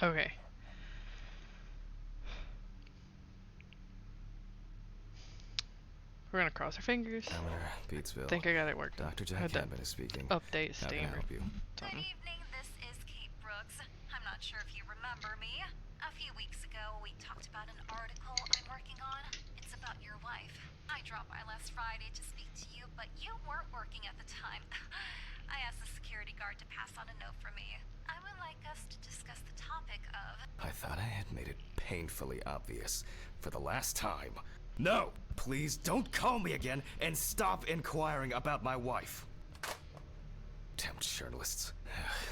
Okay. We're gonna cross our fingers. Examiner, Beatsville. Think I got it working. Dr. I Jack had to Hampton is speaking. update How can I standard. help you? Good evening, this is Kate Brooks. I'm not sure if you remember me. A few weeks ago, we talked about an article I'm working on. It's about your wife. I dropped by last Friday to speak to you, but you weren't working at the time. I asked the security guard to pass on a note for me. I would like us to discuss the topic of... I thought I had made it painfully obvious for the last time. No! Please don't call me again and stop inquiring about my wife. Damn journalists.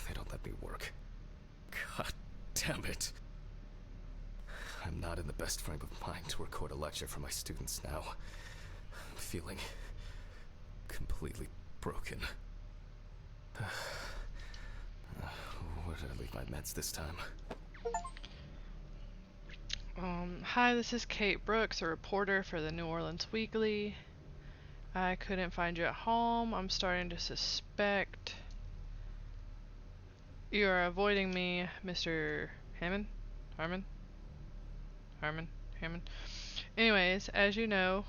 They don't let me work. God damn it. I'm not in the best frame of mind to record a lecture for my students now. I'm feeling completely broken. Where did I leave my meds this time? Hi, this is Kate Brooks, a reporter for the New Orleans Weekly. I couldn't find you at home. I'm starting to suspect you are avoiding me, Mr. Hammond? Harmon? Hammond? Anyways, as you know,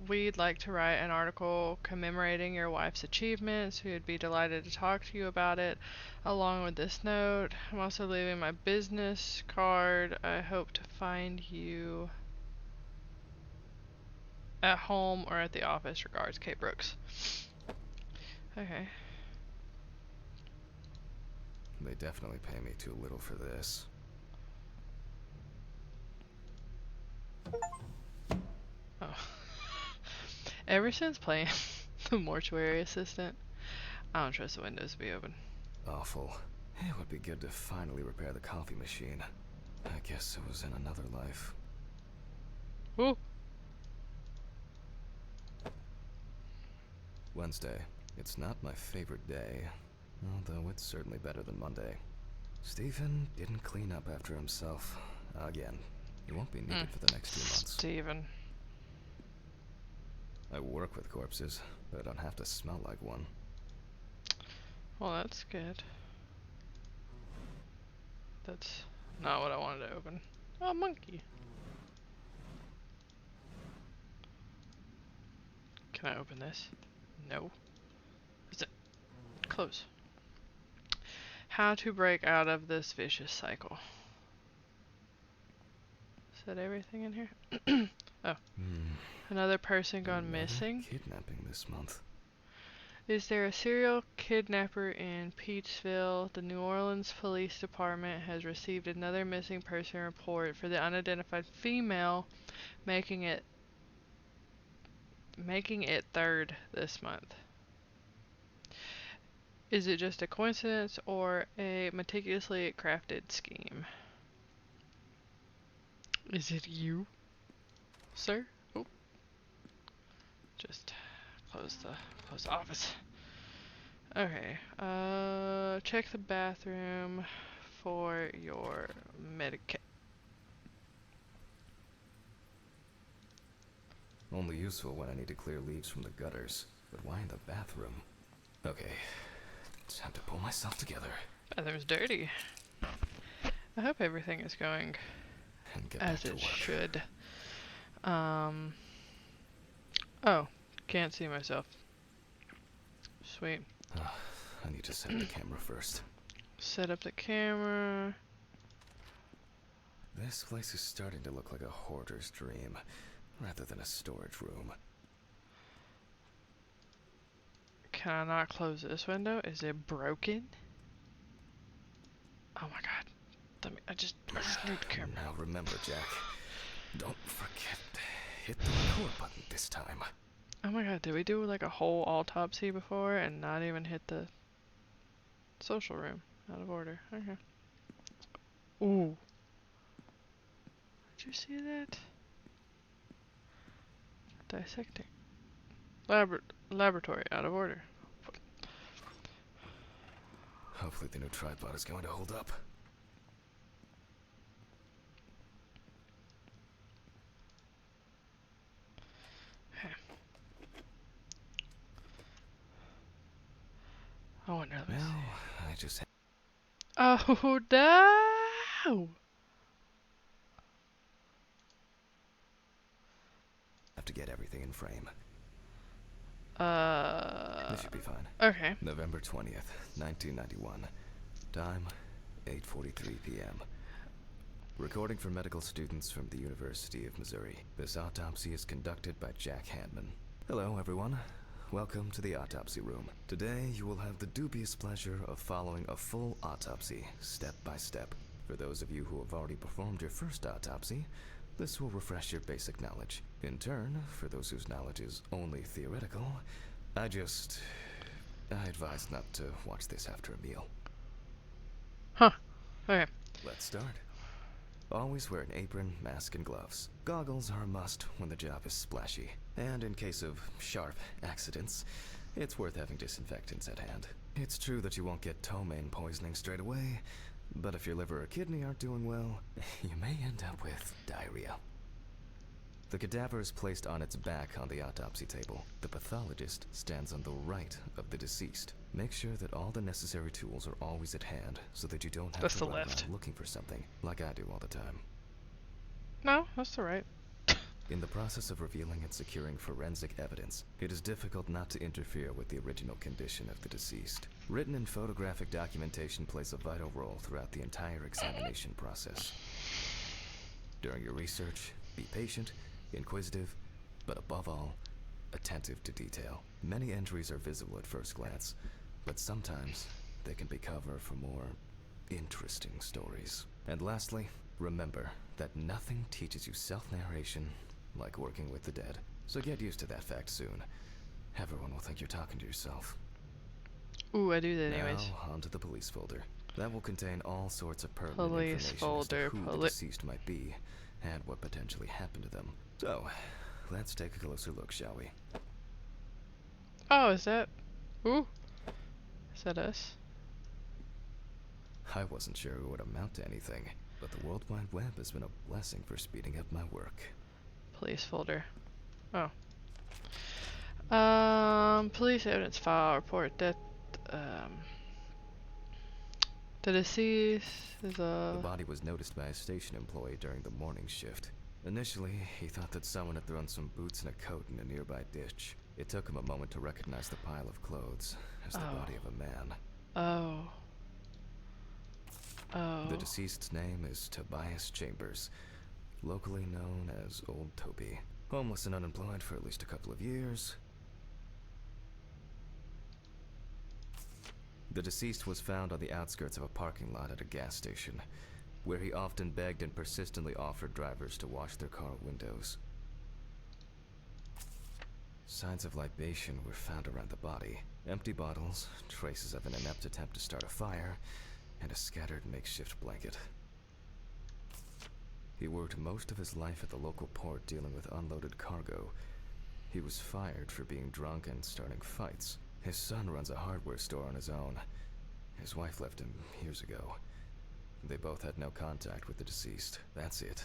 we'd like to write an article commemorating your wife's achievements. We'd be delighted to talk to you about it, along with this note. I'm also leaving my business card. I hope to find you at home or at the office. Regards, Kate Brooks. Okay. They definitely pay me too little for this. Oh. Ever since playing the mortuary assistant, I don't trust the windows to be open. Awful. It would be good to finally repair the coffee machine. I guess it was in another life. Woo! Wednesday. It's not my favorite day, although it's certainly better than Monday. Stephen didn't clean up after himself. Again. He won't be needed for the next few months. Steven. I work with corpses, but I don't have to smell like one. Well, that's good. That's not what I wanted to open. Oh, monkey. Can I open this? No. Is it? Close. How to break out of this vicious cycle. Is that everything in here? Oh. Another person gone missing. Kidnapping this month. Is there a serial kidnapper in Peachville? The New Orleans Police Department has received another missing person report for the unidentified female, making it third this month. Is it just a coincidence or a meticulously crafted scheme? Is it you, sir? Oh, just close the office. Okay. Check the bathroom for your medication. Only useful when I need to clear leaves from the gutters. But why in the bathroom? Okay. Time to pull myself together. Bathroom's dirty. I hope everything is going And get as back to it work. should. Oh, can't see myself. Sweet. I need to set up the camera first. Set up the camera. This place is starting to look like a hoarder's dream, rather than a storage room. Can I not close this window? Is it broken? Oh my god. I just need the camera. Now remember, Jack. Don't forget to hit the record button this time. Oh my god, did we do like a whole autopsy before and not even hit the social room? Out of order. Okay. Ooh. Did you see that? Dissecting. Laboratory. Out of order. Hopefully the new tripod is going to hold up. I wonder. Well, I just... Oh, duh! No. Have to get everything in frame. This should be fine. Okay. November 20th, 1991. Time, 8:43 p.m. Recording for medical students from the University of Missouri. This autopsy is conducted by Jack Hanman. Hello, everyone. Welcome to the autopsy room. Today, you will have the dubious pleasure of following a full autopsy, step by step. For those of you who have already performed your first autopsy, this will refresh your basic knowledge. In turn, for those whose knowledge is only theoretical, I advise not to watch this after a meal. Huh. Okay. Let's start. Always wear an apron, mask, and gloves. Goggles are a must when the job is splashy. And in case of sharp accidents, it's worth having disinfectants at hand. It's true that you won't get ptomaine poisoning straight away, but if your liver or kidney aren't doing well, you may end up with diarrhea. The cadaver is placed on its back on the autopsy table. The pathologist stands on the right of the deceased. Make sure that all the necessary tools are always at hand so that you don't have That's to the run left. around looking for something, like I do all the time. No, that's the right. In the process of revealing and securing forensic evidence, it is difficult not to interfere with the original condition of the deceased. Written and photographic documentation plays a vital role throughout the entire examination process. During your research, be patient, inquisitive, but above all, attentive to detail. Many entries are visible at first glance, but sometimes they can be cover for more interesting stories. And lastly, remember that nothing teaches you self-narration like working with the dead. So get used to that fact soon. Everyone will think you're talking to yourself. Ooh, I do that anyways. Now, onto the police folder. That will contain all sorts of pertinent Police information folder, as to who the deceased might be and what potentially happened to them. So, let's take a closer look, shall we? Oh, is that? Ooh. Is that us? I wasn't sure it would amount to anything, but the World Wide Web has been a blessing for speeding up my work. Police folder. Oh. Police evidence file report that the deceased is The body was noticed by a station employee during the morning shift. Initially, he thought that someone had thrown some boots and a coat in a nearby ditch. It took him a moment to recognize the pile of clothes as the body of a man. Oh. Oh. The deceased's name is Tobias Chambers, locally known as Old Toby. Homeless and unemployed for at least a couple of years. The deceased was found on the outskirts of a parking lot at a gas station, where he often begged and persistently offered drivers to wash their car windows. Signs of libation were found around the body. Empty bottles, traces of an inept attempt to start a fire, and a scattered makeshift blanket. He worked most of his life at the local port dealing with unloaded cargo. He was fired for being drunk and starting fights. His son runs a hardware store on his own. His wife left him years ago. They both had no contact with the deceased. That's it.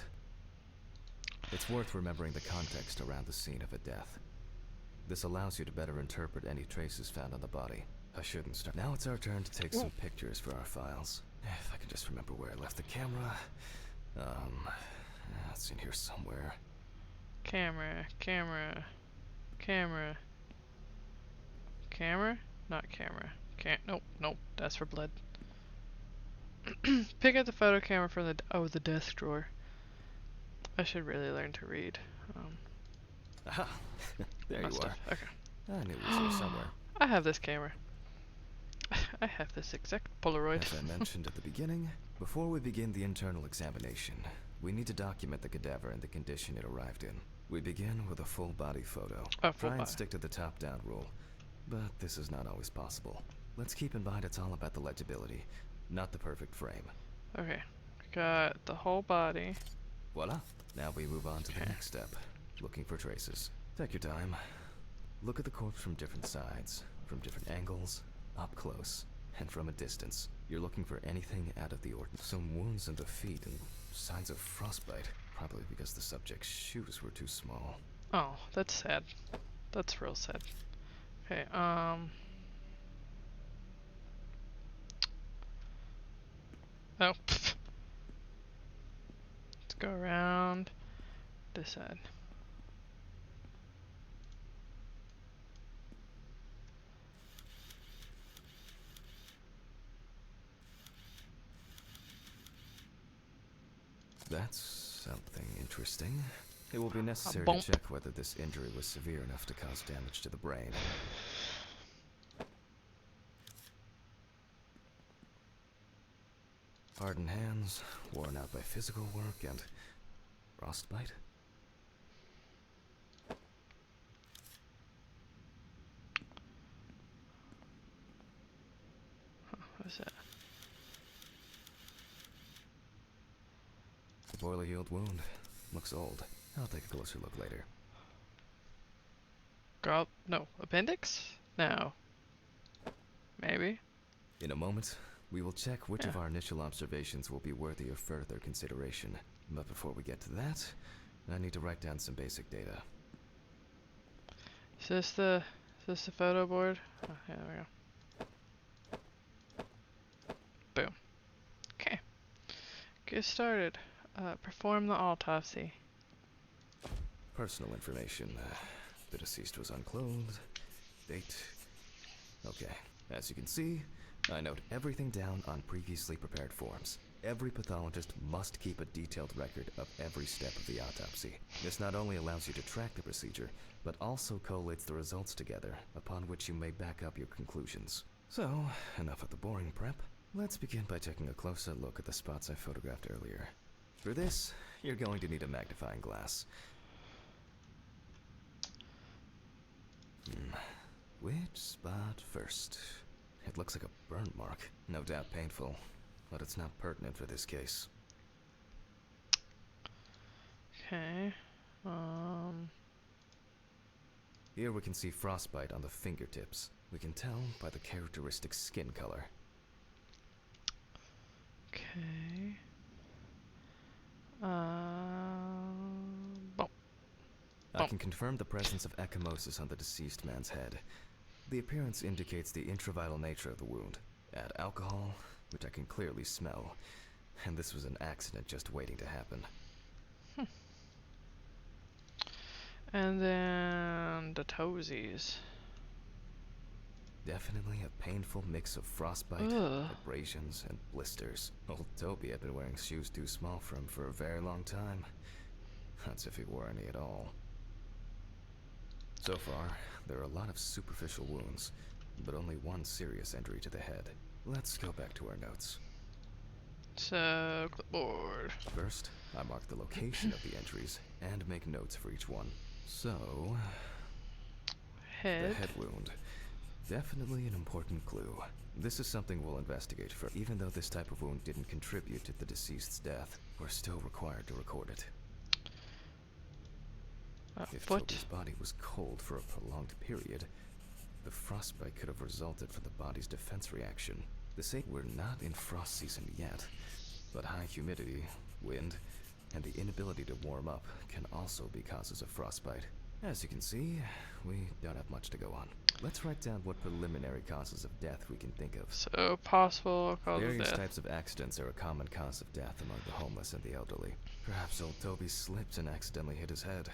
It's worth remembering the context around the scene of a death. This allows you to better interpret any traces found on the body. I shouldn't start. Now it's our turn to take some pictures for our files. If I can just remember where I left the camera. It's in here somewhere. Camera. Not camera. Nope. That's for blood. Pick up the photo camera from the desk drawer. I should really learn to read. Aha! There you stuff. are. Okay. I knew it was here somewhere. I have this camera. I have this exact Polaroid. As I mentioned at the beginning, before we begin the internal examination, we need to document the cadaver and the condition it arrived in. We begin with a full body photo. Try and stick to the top-down rule, but this is not always possible. Let's keep in mind it's all about the legibility, not the perfect frame. Okay. Got the whole body. Voila. Now we move on to the next step, looking for traces. Take your time. Look at the corpse from different sides, from different angles, up close, and from a distance. You're looking for anything out of the ordinary. Some wounds in the feet and signs of frostbite, probably because the subject's shoes were too small. Oh, that's sad. That's real sad. Okay, Oh, pff. Go around this side. That's something interesting. It will be necessary to bump. check whether this injury was severe enough to cause damage to the brain. Hardened hands, worn out by physical work, and frostbite? What's that? A poorly healed wound. Looks old. I'll take a closer look later. No. Appendix? No. Maybe. In a moment, we will check which of Yeah. our initial observations will be worthy of further consideration. But before we get to that, I need to write down some basic data. Is this the photo board? Oh, yeah, there we go. Boom. Okay. Get started. Perform the autopsy. Personal information. The deceased was unclothed. Date. Okay. As you can see, I note everything down on previously prepared forms. Every pathologist must keep a detailed record of every step of the autopsy. This not only allows you to track the procedure, but also collates the results together, upon which you may back up your conclusions. So, enough of the boring prep. Let's begin by taking a closer look at the spots I photographed earlier. For this, you're going to need a magnifying glass. Which spot first? It looks like a burn mark. No doubt painful, but it's not pertinent for this case. Okay. Here we can see frostbite on the fingertips. We can tell by the characteristic skin color. Okay. Bump. I can confirm the presence of ecchymosis on the deceased man's head. The appearance indicates the intravital nature of the wound. Add alcohol, which I can clearly smell, and this was an accident just waiting to happen. And then the toesies. Definitely a painful mix of frostbite, Ugh. abrasions, and blisters. Old Toby had been wearing shoes too small for him for a very long time. That's if he wore any at all. So far, there are a lot of superficial wounds, but only one serious injury to the head. Let's go back to our notes. So, clipboard. First, I mark the location of the injuries and make notes for each one. So, Head. the head wound. Definitely an important clue. This is something we'll investigate for. Even though this type of wound didn't contribute to the deceased's death, we're still required to record it. If Foot. Toby's body was cold for a prolonged period, the frostbite could have resulted from the body's defense reaction. We're not in frost season yet, but high humidity, wind, and the inability to warm up can also be causes of frostbite. As you can see, we don't have much to go on. Let's write down what preliminary causes of death we can think of. So, possible cause of Various death. types of accidents are a common cause of death among the homeless and the elderly. Perhaps old Toby slipped and accidentally hit his head.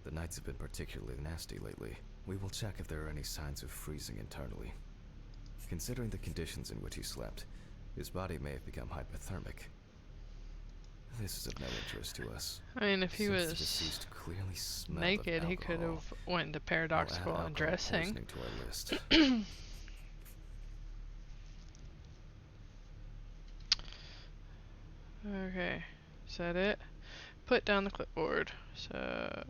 The nights have been particularly nasty lately. We will check if there are any signs of freezing internally. Considering the conditions in which he slept, his body may have become hypothermic. This is of no interest to us. I mean, if he Since the was deceased clearly smelled naked, of he could alcohol, have went into we'll add paradoxical alcohol undressing. poisoning to our list. Okay, is that it? Put down the clipboard. So,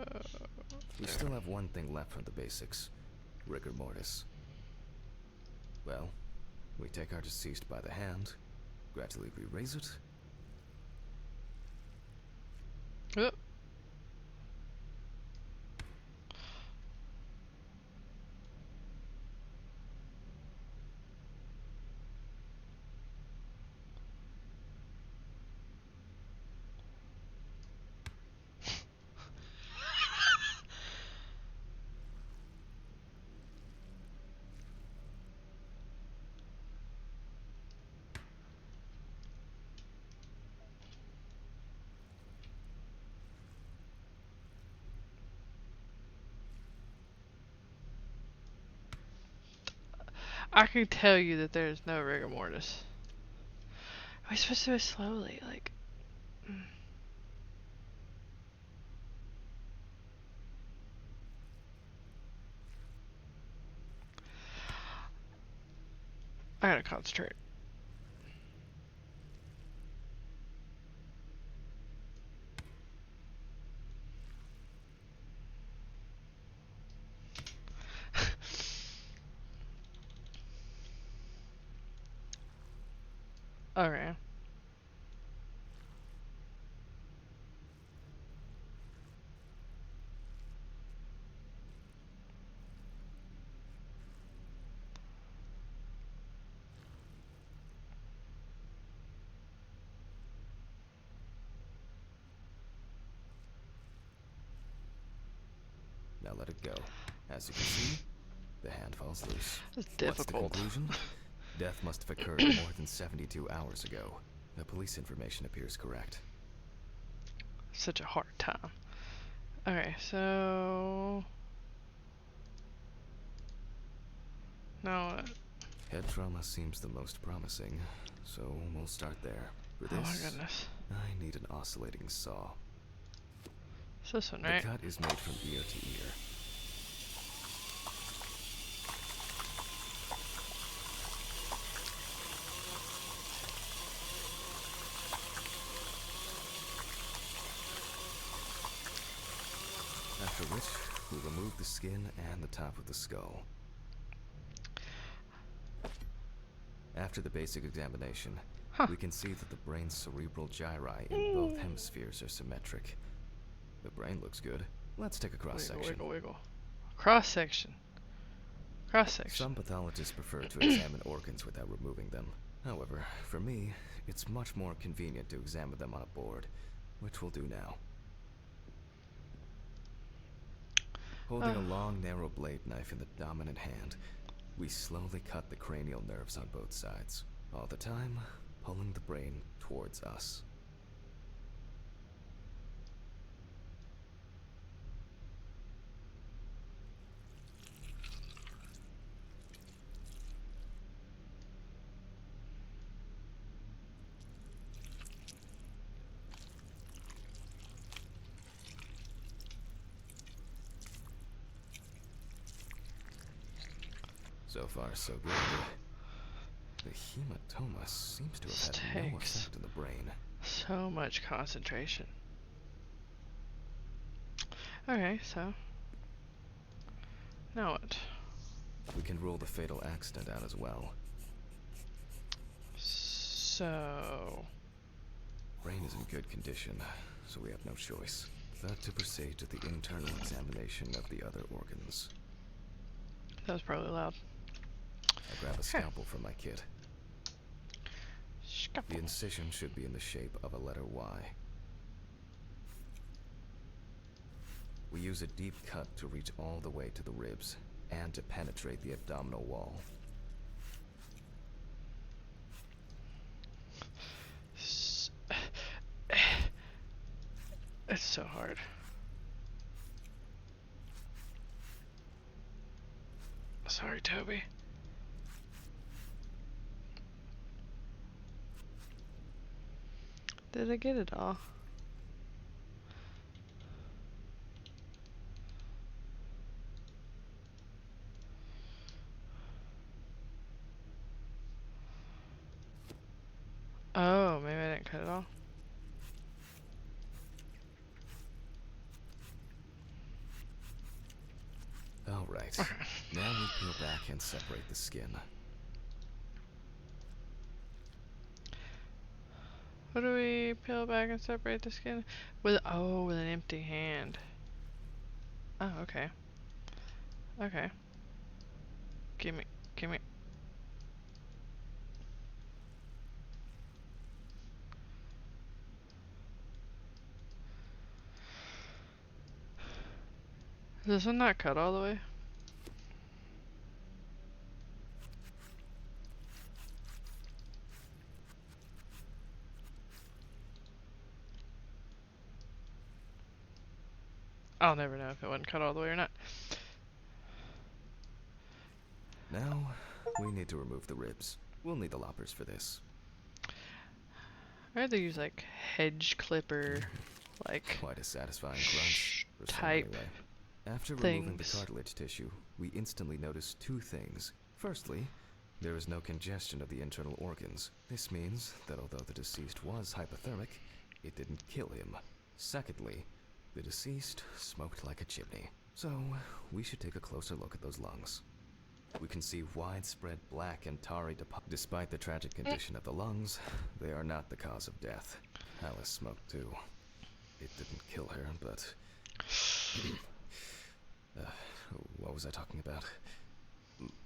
We still have one thing left from the basics. Rigor mortis. Well, we take our deceased by the hand, gradually re-raise it. Oop. I can tell you that there's no rigor mortis. Are we supposed to do it slowly? Like, I gotta concentrate. Okay. Now let it go. As you can see, the hand falls loose. It's What's the difficult. conclusion? Death must have occurred more than 72 hours ago. The police information appears correct. Such a hard time. Okay, so now what? Head trauma seems the most promising, so we'll start there. For Oh my this, goodness. I need an oscillating saw. It's this one, right? The cut is made from ear to ear. After which, we remove the skin and the top of the skull. After the basic examination, we can see that the brain's cerebral gyri in both hemispheres are symmetric. The brain looks good. Let's take a cross-section. Wiggle, wiggle, wiggle. Cross section. Cross section. Some pathologists prefer to examine organs without removing them. However, for me, it's much more convenient to examine them on a board, which we'll do now. Holding a long, narrow blade knife in the dominant hand, we slowly cut the cranial nerves on both sides, all the time pulling the brain towards us. So far, so good. The hematoma seems to have had no effect in the brain. So much concentration. Okay, so now what? We can rule the fatal accident out as well. So Brain is in good condition, so we have no choice but to proceed to the internal examination of the other organs. that was probably loud. I grab a scalpel from my kit. The incision should be in the shape of a letter Y. We use a deep cut to reach all the way to the ribs and to penetrate the abdominal wall. It's so hard. Sorry, Toby. Did I get it all? Oh, maybe I didn't cut it all. Alright, now we peel back and separate the skin. What do we peel back and separate the skin? With with an empty hand. Oh, okay. Okay. Gimme. Is this one not cut all the way? I'll never know if it wasn't cut all the way or not. Now, We need to remove the ribs. We'll need the loppers for this. I'd rather use like hedge clipper, like Quite a satisfying crunch. For some type anyway. After removing the things. cartilage tissue, we instantly noticed two things. Firstly, there is no congestion of the internal organs. This means that although the deceased was hypothermic, it didn't kill him. Secondly, the deceased smoked like a chimney. So, we should take a closer look at those lungs. We can see widespread black and tarry deposits. Despite the tragic condition of the lungs, they are not the cause of death. Alice smoked too. It didn't kill her, but... what was I talking about?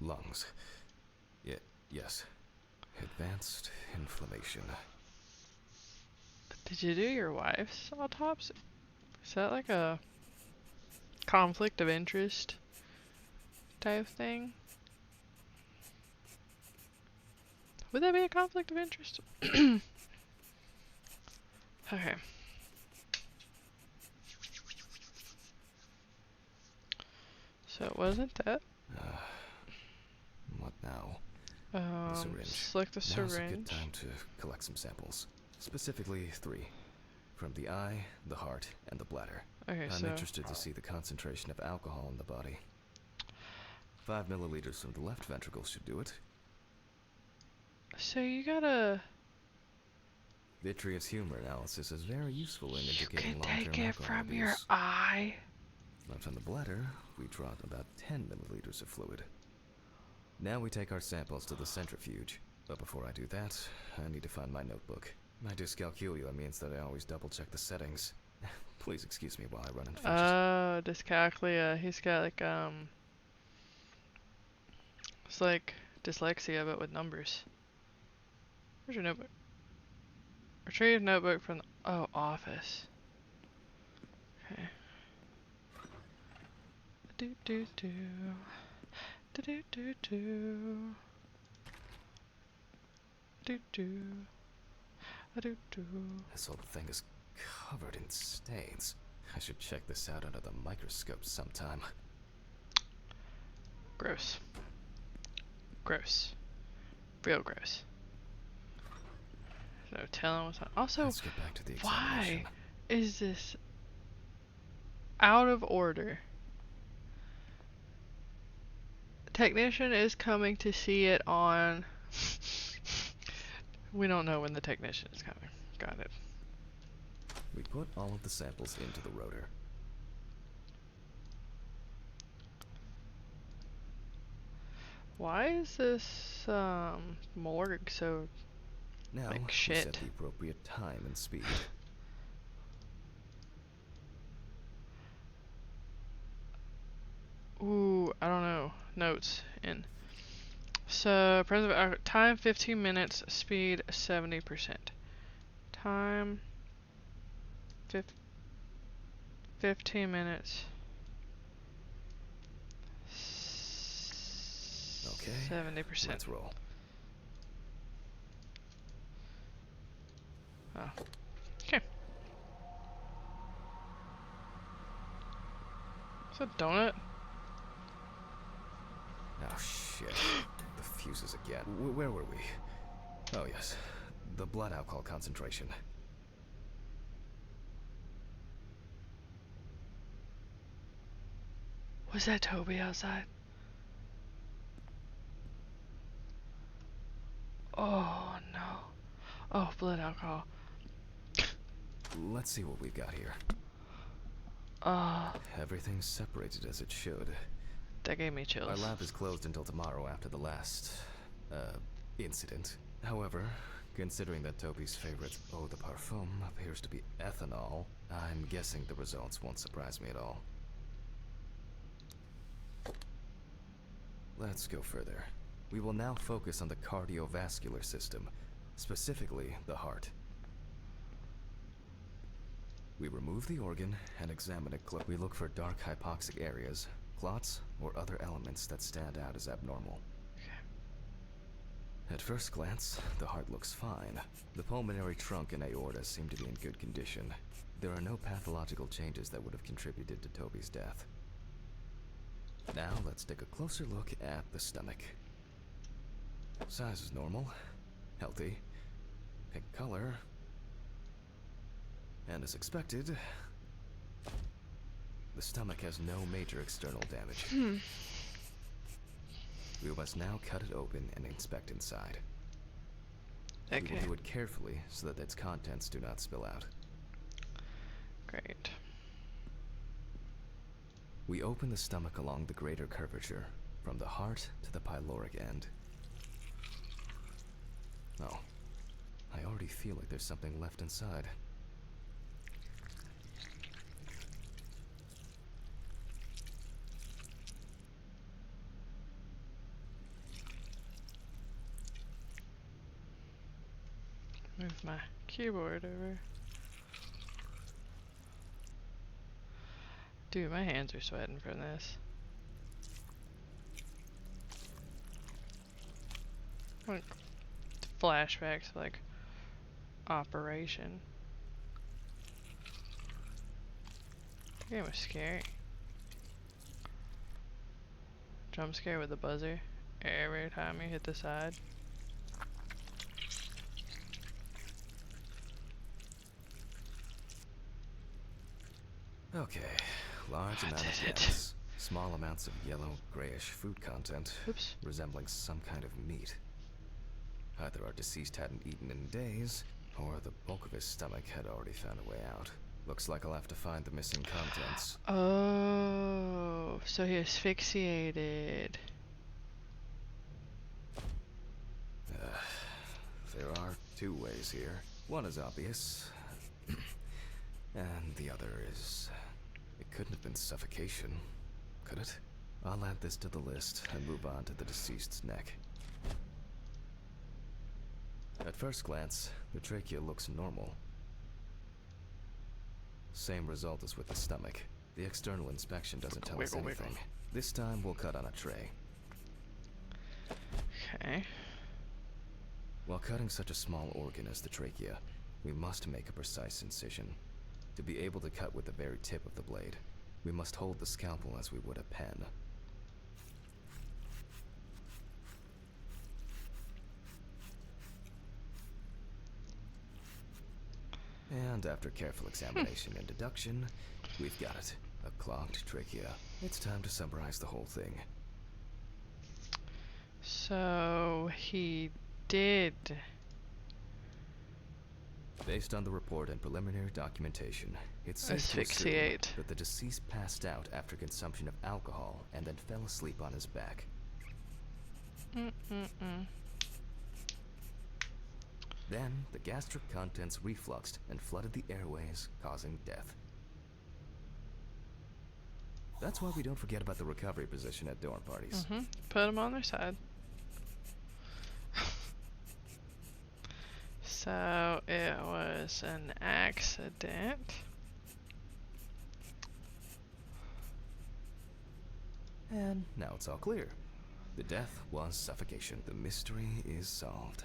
Lungs. Yes. Advanced inflammation. Did you do your wife's autopsy? Is that like a conflict of interest type thing? Would that be a conflict of interest? Okay. So it wasn't that. What now? The syringe. Select the Now's a good syringe. time to collect some samples. Specifically 3. From the eye, the heart, and the bladder. Okay, I'm so interested to see the concentration of alcohol in the body. 5 milliliters from the left ventricle should do it. you gotta. Vitreous humor analysis is very useful in You indicating can long-term take it alcohol from your abuse. eye. Left on the bladder, we draw about 10 milliliters of fluid. Now we take our samples to the centrifuge. But before I do that, I need to find my notebook. My dyscalculia means that I always double-check the settings. Please excuse me while I run and fetch it. Dyscalculia. He's got like it's like dyslexia but with numbers. Where's your notebook? Retrieve notebook from the office. Okay. Do do do. Do do do do. Do do. Do do. This whole thing is covered in stains. I should check this out under the microscope sometime. Gross. Gross. Real gross. No telling what's on. Also, Let's get back to the why examination. is this out of order? Technician is coming to see it on. We don't know when the technician is coming. Got it. We put all of the samples into the rotor. Why is this morgue so Now, like we shit? set the appropriate time and speed. Ooh, I don't know. Notes in. So, present time 15 minutes, speed 70%. Time 15 minutes. Okay, 70%. let's roll. Oh. Okay. Is that a donut? Oh shit. The fuses again. Where were we? Oh yes. The blood alcohol concentration. Was that Toby outside? Oh no. Oh, blood alcohol. Let's see what we've got here. Everything's separated as it should. That gave me chills. Our lab is closed until tomorrow after the last, incident. However, considering that Toby's favorite eau de parfum appears to be ethanol, I'm guessing the results won't surprise me at all. Let's go further. We will now focus on the cardiovascular system, specifically the heart. We remove the organ and examine it closely. We look for dark hypoxic areas, clots, or other elements that stand out as abnormal. At first glance, the heart looks fine. The pulmonary trunk and aorta seem to be in good condition. There are no pathological changes that would have contributed to Toby's death. Now let's take a closer look at the stomach. Size is normal, healthy, pink color, and as expected, the stomach has no major external damage. We must now cut it open and inspect inside. We will do it carefully so that its contents do not spill out. Great. We open the stomach along the greater curvature, from the heart to the pyloric end. Oh, I already feel like there's something left inside. Move my keyboard over. Dude, my hands are sweating from this. Like, flashbacks, like, Operation. The game was scary. Jump scare with the buzzer every time you hit the side. Okay, large amount of gas, small amounts of yellow, grayish food content, Oops. resembling some kind of meat. Either our deceased hadn't eaten in days, or the bulk of his stomach had already found a way out. Looks like I'll have to find the missing contents. Oh, so he asphyxiated. There are two ways here. One is obvious, and the other is... It couldn't have been suffocation, could it? I'll add this to the list and move on to the deceased's neck. At first glance, the trachea looks normal. Same result as with the stomach. The external inspection doesn't tell us anything. This time we'll cut on a tray. Okay. While cutting such a small organ as the trachea, we must make a precise incision. To be able to cut with the very tip of the blade, we must hold the scalpel as we would a pen. And after careful examination and deduction, we've got it. A clogged trachea. It's time to summarize the whole thing. So he did. Based on the report and preliminary documentation, it's safe to assume Asphyxiate. that the deceased passed out after consumption of alcohol and then fell asleep on his back. Then, the gastric contents refluxed and flooded the airways, causing death. That's why we don't forget about the recovery position at dorm parties. Put them on their side. So it was an accident. And now it's all clear. The death was suffocation. The mystery is solved.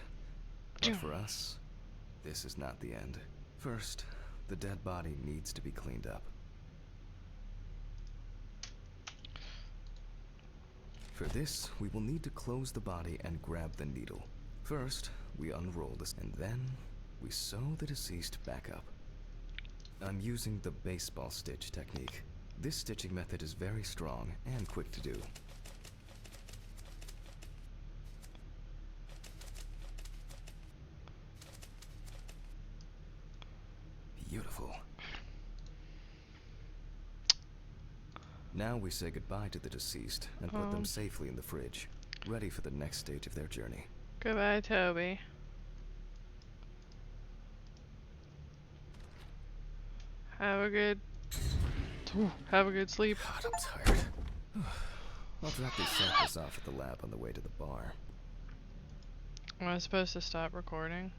But for us, this is not the end. First, the dead body needs to be cleaned up. For this, we will need to close the body and grab the needle. First, we unroll this, and then we sew the deceased back up. I'm using the baseball stitch technique. This stitching method is very strong and quick to do. Beautiful. Now we say goodbye to the deceased and put them safely in the fridge, ready for the next stage of their journey. Goodbye, Toby. Have a good sleep. God, I'm tired. I'll drop these samples off at the lab on the way to the bar. Am I supposed to stop recording?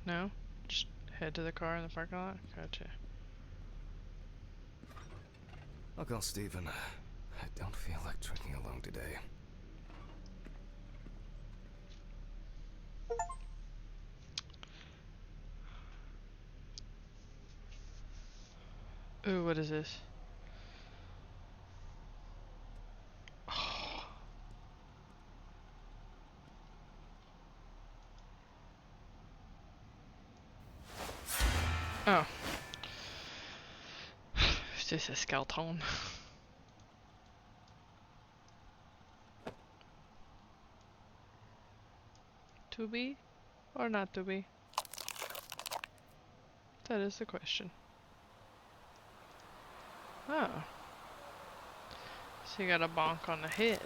No? Just head to the car in the parking lot? Gotcha. I'll call Steven. I don't feel like drinking alone today. Ooh, what is this? Oh. It's just a skeleton. To be or not to be? That is the question. Oh. So you got a bonk on the head.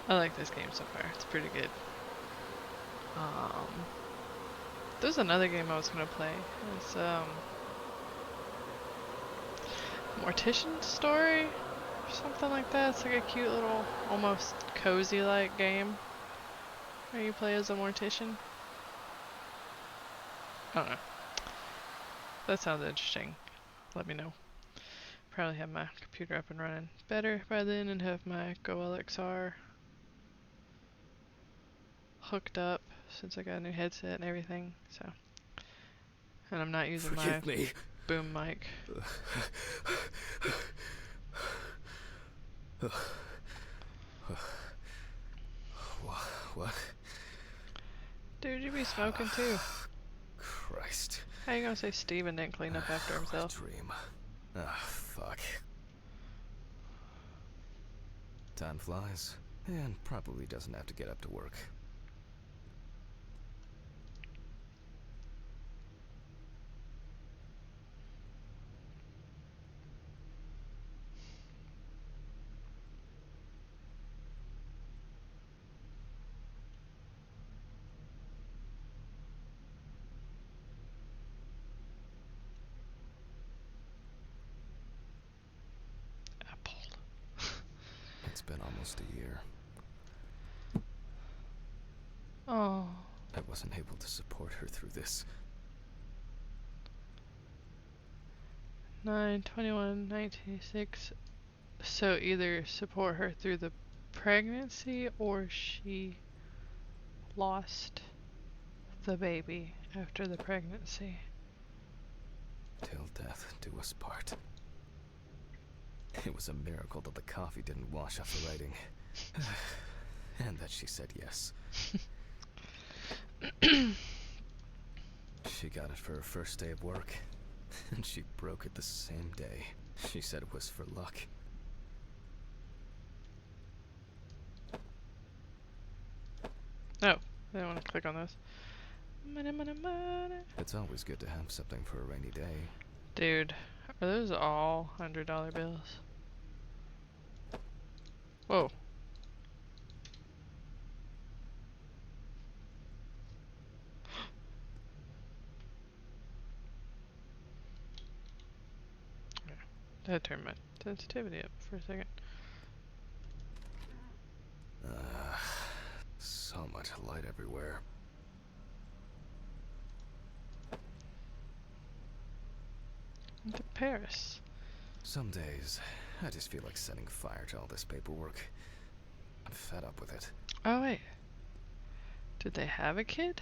I like this game so far. It's pretty good. There's another game I was gonna play. It's Mortician Story or something like that. It's like a cute little, almost cozy like game where you play as a mortician. I don't know. That sounds interesting. Let me know. Probably have my computer up and running better by then and have my Go LXR hooked up since I got a new headset and everything. So, and I'm not using my Forgive me. boom mic. What? Dude, you be smoking too. Christ. How you gonna say Steven didn't clean up after What a himself? dream. Ah, fuck. Time flies, and probably doesn't have to get up to work. Apple. It's been almost a year. Oh. I wasn't able to support her through this. 9/21/1986. So either support her through the pregnancy or she lost the baby after the pregnancy. Till death do us part. It was a miracle that the coffee didn't wash off the writing. And that she said yes. She got it for her first day of work, and she broke it the same day. She said it was for luck. Oh, I didn't want to click on this. Money, money, money. It's always good to have something for a rainy day. Dude, are those all $100 bills? Whoa. That turned my sensitivity up for a second. So much light everywhere. To Paris. Some days, I just feel like setting fire to all this paperwork. I'm fed up with it. Oh wait. Did they have a kid?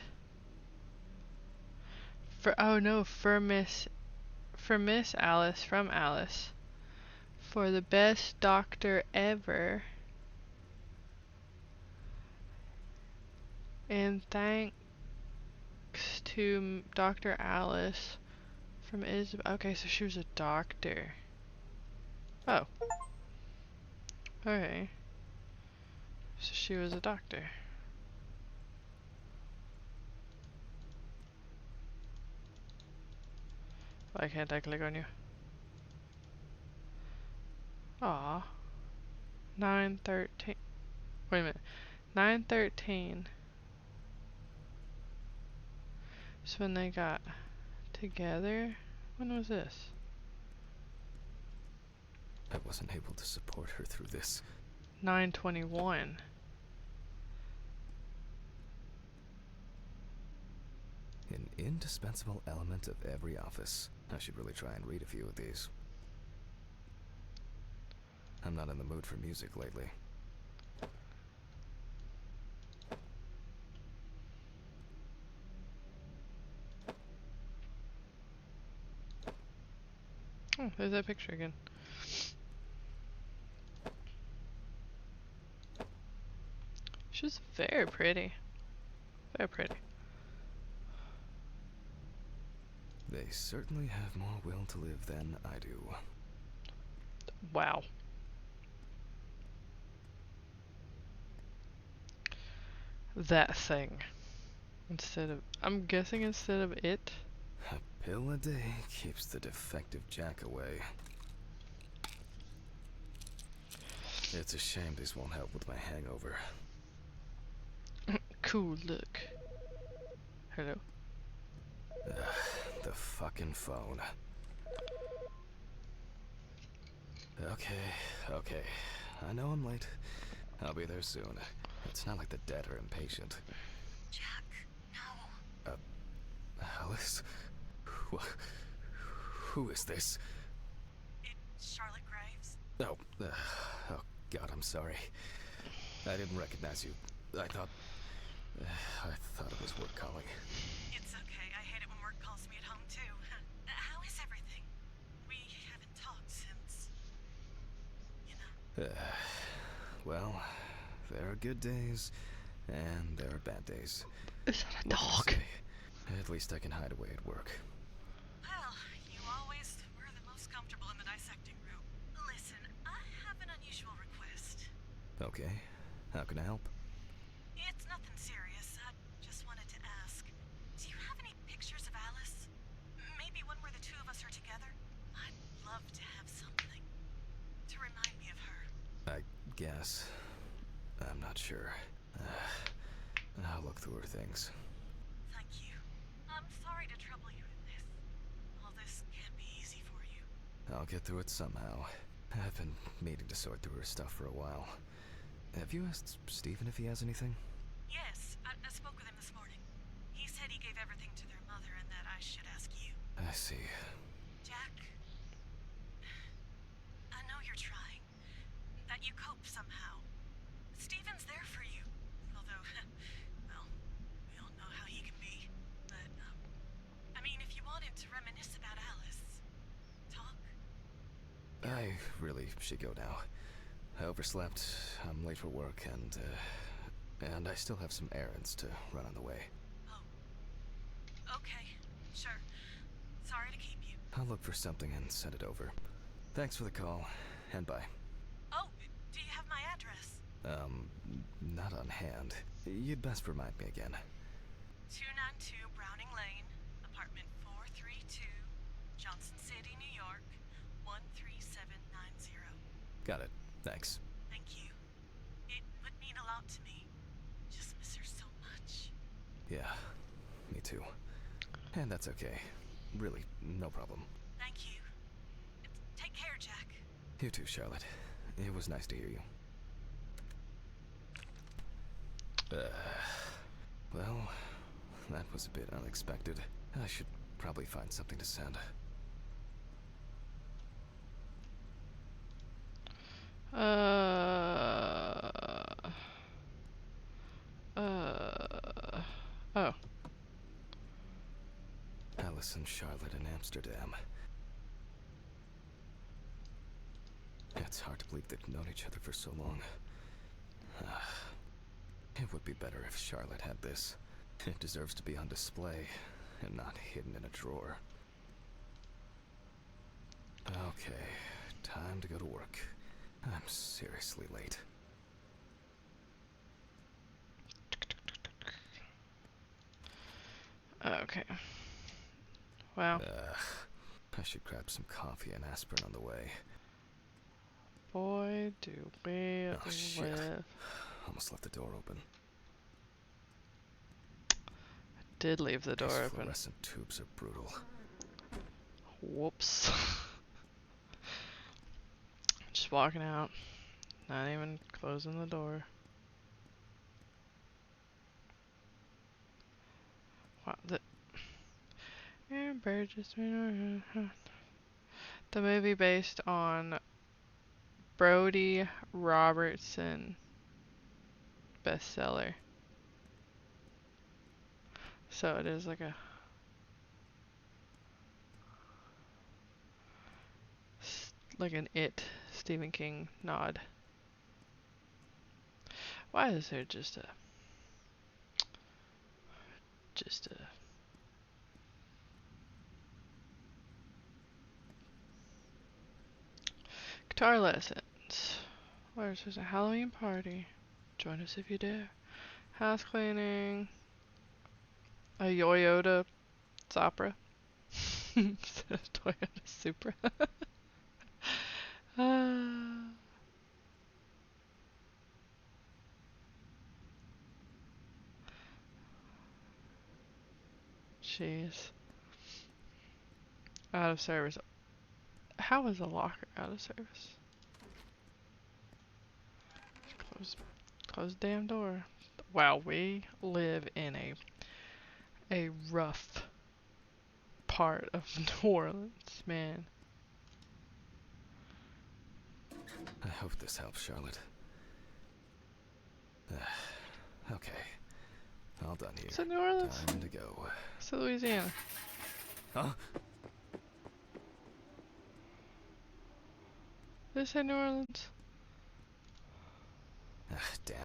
For Miss Alice from Alice. For the best doctor ever. And thanks to Dr. Alice from Isabel. Okay, so she was a doctor. Oh. Okay. So she was a doctor. Why can't I click on you? Aw. 9/13. Wait a minute. 9/13. So when they got together? When was this? I wasn't able to support her through this. 9/21. An indispensable element of every office. I should really try and read a few of these. I'm not in the mood for music lately. Oh, there's that picture again. She's very pretty. Very pretty. They certainly have more will to live than I do. Wow. That thing. I'm guessing instead of it. A pill a day keeps the defective Jack away. It's a shame these won't help with my hangover. Cool look. Hello? The fucking phone. Okay. I know I'm late. I'll be there soon. It's not like the dead are impatient. Jack, no. Alice? Who is this? It's Charlotte Graves. Oh God, I'm sorry. I didn't recognize you. I thought it was work calling. It's okay. I hate it when work calls me at home, too. How is everything? We haven't talked since... you know. Well, there are good days, and there are bad days. Is that a What can I dog? say? At least I can hide away at work. Well, you always were the most comfortable in the dissecting room. Listen, I have an unusual request. Okay, how can I help? It's nothing serious. I just wanted to ask. Do you have any pictures of Alice? Maybe one where the two of us are together? I'd love to have something to remind me of her. I guess. I'm not sure. I'll look through her things. Thank you. I'm sorry to trouble you with this. All this can't be easy for you. I'll get through it somehow. I've been meaning to sort through her stuff for a while. Have you asked Stephen if he has anything? Yes, I spoke with him this morning. He said he gave everything to their mother and that I should ask you. I see. Jack, I know you're trying. That you cope somehow. Stephen's there for you. Although, well, we all know how he can be. But, I mean, if you wanted to reminisce about Alice, talk. I really should go now. I overslept, I'm late for work, and I still have some errands to run on the way. Oh. Okay, sure. Sorry to keep you. I'll look for something and send it over. Thanks for the call, and bye. Oh, do you have my address? Not on hand. You'd best remind me again. 292 Browning Lane, apartment 432, Johnson City, New York, 13790. Got it. Thanks. Thank you. It would mean a lot to me. Just miss her so much. Yeah, me too. And that's okay. Really, no problem. Thank you. Take care, Jack. You too, Charlotte. It was nice to hear you. Well, that was a bit unexpected. I should probably find something to send. Oh. Alice and Charlotte in Amsterdam. It's hard to believe they've known each other for so long. It would be better if Charlotte had this. It deserves to be on display and not hidden in a drawer. Okay, time to go to work. I'm seriously late. Okay. Wow. I should grab some coffee and aspirin on the way. Boy, do we Oh, shit. live. Almost left the door open. Did leave the door These open. fluorescent tubes are brutal. Whoops. Just walking out. Not even closing the door. Wow, Aaron Burgess. The movie based on Brody Robertson bestseller. So it is like a like an It Stephen King nod. Why is there just a guitar lessons? Where's a Halloween party? Join us if you dare. House cleaning. A Toyota Supra. Toyota Supra. Jeez. Out of service. How is a locker out of service? Close the damn door. Wow, we live in a rough part of New Orleans, man. I hope this helps, Charlotte. Okay. All done here. Is it New Orleans? Time to go. It's Louisiana. Huh? Did it say New Orleans? Damn.